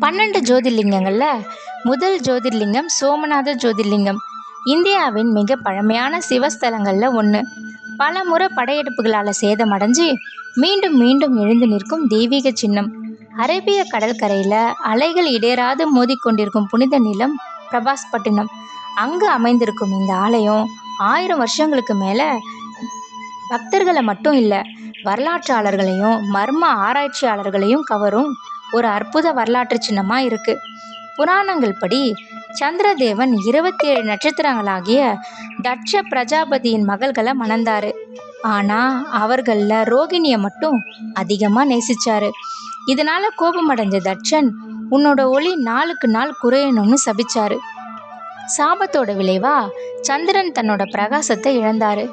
12 ஜோதிர்லிங்கங்களில் முதல் ஜோதிர்லிங்கம் சோமநாத ஜோதிர்லிங்கம். இந்தியாவின் மிக பழமையான சிவஸ்தலங்களில் ஒன்று. பல முறை படையெடுப்புகளால் சேதமடைஞ்சு மீண்டும் மீண்டும் எழுந்து நிற்கும் தெய்வீக சின்னம். அரேபிய கடற்கரையில் அலைகள் இடையராது மோதிக்கொண்டிருக்கும் புனித நிலம் பிரபாஸ்பட்டினம். அங்கு அமைந்திருக்கும் இந்த ஆலயம் 1000 வருஷங்களுக்கு மேலே பக்தர்களை மட்டும் இல்லை, வரலாற்றாளர்களையும் மர்ம ஆராய்ச்சியாளர்களையும் கவரும் ஒரு அற்புத வரலாற்று சின்னமாக இருக்குது. புராணங்கள் படி சந்திரதேவன் 27 நட்சத்திரங்களாகிய தட்ச பிரஜாபதியின் மகள்களை மணந்தார். ஆனால் அவர்களில் ரோகிணியை மட்டும் அதிகமாக நேசித்தார். இதனால் கோபமடைஞ்ச தட்சன் உன்னோட ஒளி நாளுக்கு நாள் குறையணும்னு சபிச்சார். சாபத்தோட விளைவா சந்திரன் தன்னோட பிரகாசத்தை இழந்தார்.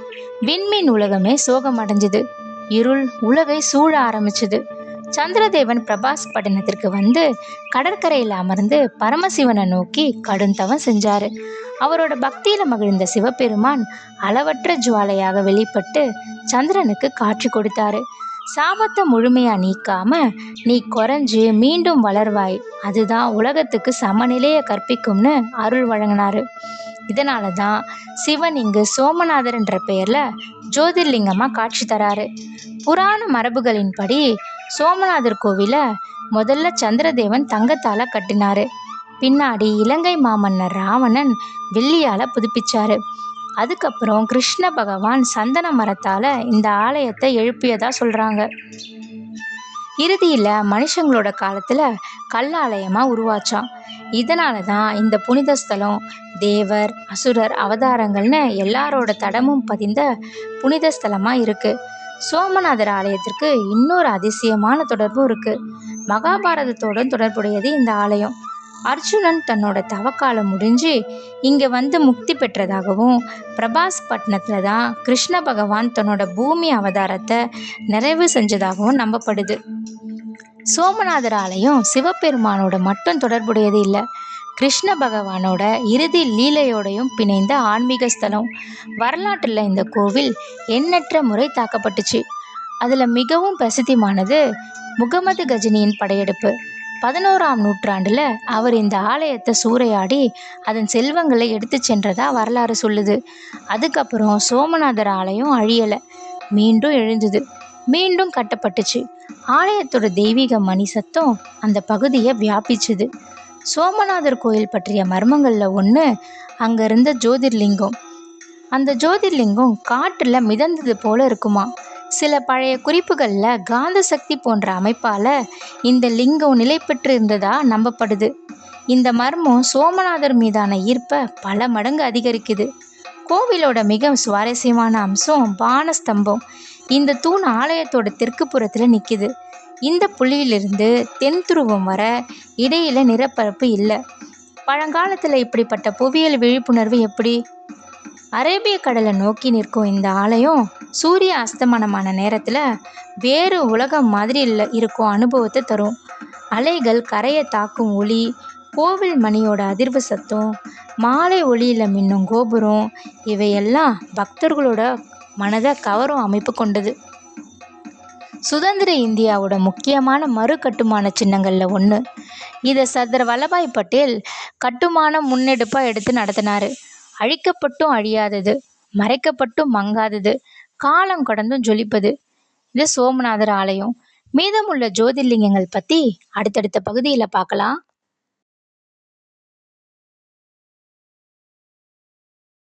விண்மீன் உலகமே சோகம் அடைஞ்சுது. இருள் உலகை சூழ ஆரம்பிச்சுது. சந்திரதேவன் பிரபாஸ்பட்டினத்திற்கு வந்து கடற்கரையில் அமர்ந்து பரமசிவனை நோக்கி கடுந்தவம் செஞ்சார். அவரோட பக்தியில் மகிழ்ந்த சிவபெருமான் அளவற்ற ஜுவாலையாக வெளிப்பட்டு சந்திரனுக்கு காட்சி கொடுத்தாரு. சாபத்தை முழுமையாக நீக்காம நீ குறைஞ்சு மீண்டும் வளர்வாய், அதுதான் உலகத்துக்கு சமநிலையை கற்பிக்கும்னு அருள் வழங்கினாரு. இதனால தான் சிவன் இங்கு சோமநாதர் என்ற பெயரில் ஜோதிர்லிங்கமாக காட்சி தராரு. புராண மரபுகளின்படி சோமநாதர் கோவிலை முதல்ல சந்திரதேவன் தங்கத்தால் கட்டினார். பின்னாடி இலங்கை மாமன்னர் ராவணன் வெள்ளியால் புதுப்பிச்சார். அதுக்கப்புறம் கிருஷ்ண பகவான் சந்தன மரத்தால் இந்த ஆலயத்தை எழுப்பியதா சொல்கிறாங்க. இறுதியில் மனுஷங்களோட காலத்தில் கல்லாலயமாக உருவாச்சான். இதனால தான் இந்த புனித ஸ்தலம் தேவர் அசுரர் அவதாரங்கள்னு எல்லாரோட தடமும் பதிந்த புனித ஸ்தலமாக இருக்குது. சோமநாதர் ஆலயத்திற்கு இன்னொரு அதிசயமான தொடர்பும் இருக்குது. மகாபாரதத்தோட தொடர்புடையது இந்த ஆலயம். அர்ஜுனன் தன்னோட தவக்காலம் முடிஞ்சு இங்கே வந்து முக்தி பெற்றதாகவும், பிரபாஸ்பட்டினத்தில் தான் கிருஷ்ண பகவான் தன்னோட பூமி அவதாரத்தை நிறைவு செஞ்சதாகவும் நம்பப்படுது. சோமநாதர் ஆலயம் சிவபெருமானோட மட்டும் தொடர்புடையது இல்லை, கிருஷ்ண பகவானோட இறுதி லீலையோடையும் பிணைந்த ஆன்மீக ஸ்தலம். வரலாற்றில் இந்த கோவில் எண்ணற்ற முறை தாக்கப்பட்டுச்சு. அதில் மிகவும் பிரசித்தியானது முகமது கஜினியின் படையெடுப்பு. 11ஆம் நூற்றாண்டில் அவர் இந்த ஆலயத்தை சூறையாடி அதன் செல்வங்களை எடுத்து சென்றதா வரலாறு சொல்லுது. அதுக்கப்புறம் சோமநாதர் ஆலயம் அழியலை, மீண்டும் எழுந்தது, மீண்டும் கட்டப்பட்டுச்சு. ஆலயத்தோட தெய்வீக மணி சத்தம் அந்த பகுதியை வியாபிச்சுது. சோமநாதர் கோயில் பற்றிய மர்மங்களில் ஒன்று அங்கே இருந்த ஜோதிர்லிங்கம். அந்த ஜோதிர்லிங்கம் காற்றில் மிதந்தது போல இருக்குமா. சில பழைய குறிப்புகளில் காந்த சக்தி போன்ற அமைப்பால் இந்த லிங்கம் நிலை பெற்று இருந்ததா நம்பப்படுது. இந்த மர்மம் சோமநாதர் மீதான ஈர்ப்பை பல மடங்கு அதிகரிக்குது. கோவிலோட மிக சுவாரஸ்யமான அம்சம் பானஸ்தம்பம். இந்த தூண் ஆலயத்தோட தெற்கு புறத்தில் நிற்கிது. இந்த புள்ளியிலிருந்து தென் துருவம் வர இடையில நிலப்பரப்பு இல்லை. பழங்காலத்தில் இப்படிப்பட்ட புவியியல் விழிப்புணர்வு எப்படி? அரேபிய கடலை நோக்கி நிற்கும் இந்த ஆலயம் சூரிய அஸ்தமனமான நேரத்தில் வேறு உலகம் மாதிரி இருக்கும் அனுபவத்தை தரும். அலைகள் கரையை தாக்கும் ஒளி, கோவில் மணியோட அதிர்வு சத்தம், மாலை ஒளியில் மின்னும் கோபுரம், இவையெல்லாம் பக்தர்களோட மனதை கவரும் அமைப்பு கொண்டது. சுதந்திர இந்தியாவோட முக்கியமான மறு கட்டுமான சின்னங்களில் ஒன்று. இதை சர்தார் வல்லபாய் பட்டேல் கட்டுமான முன்னெடுப்பாக எடுத்து நடத்தினார். அழிக்கப்பட்டும் அழியாதது, மறைக்கப்பட்டும் மங்காதது, காலம் கடந்தும் ஜொலிப்பது இது சோமநாதர் ஆலயம். மீதமுள்ள ஜோதிர்லிங்கங்கள் பற்றி அடுத்தடுத்த பகுதியில் பார்க்கலாம்.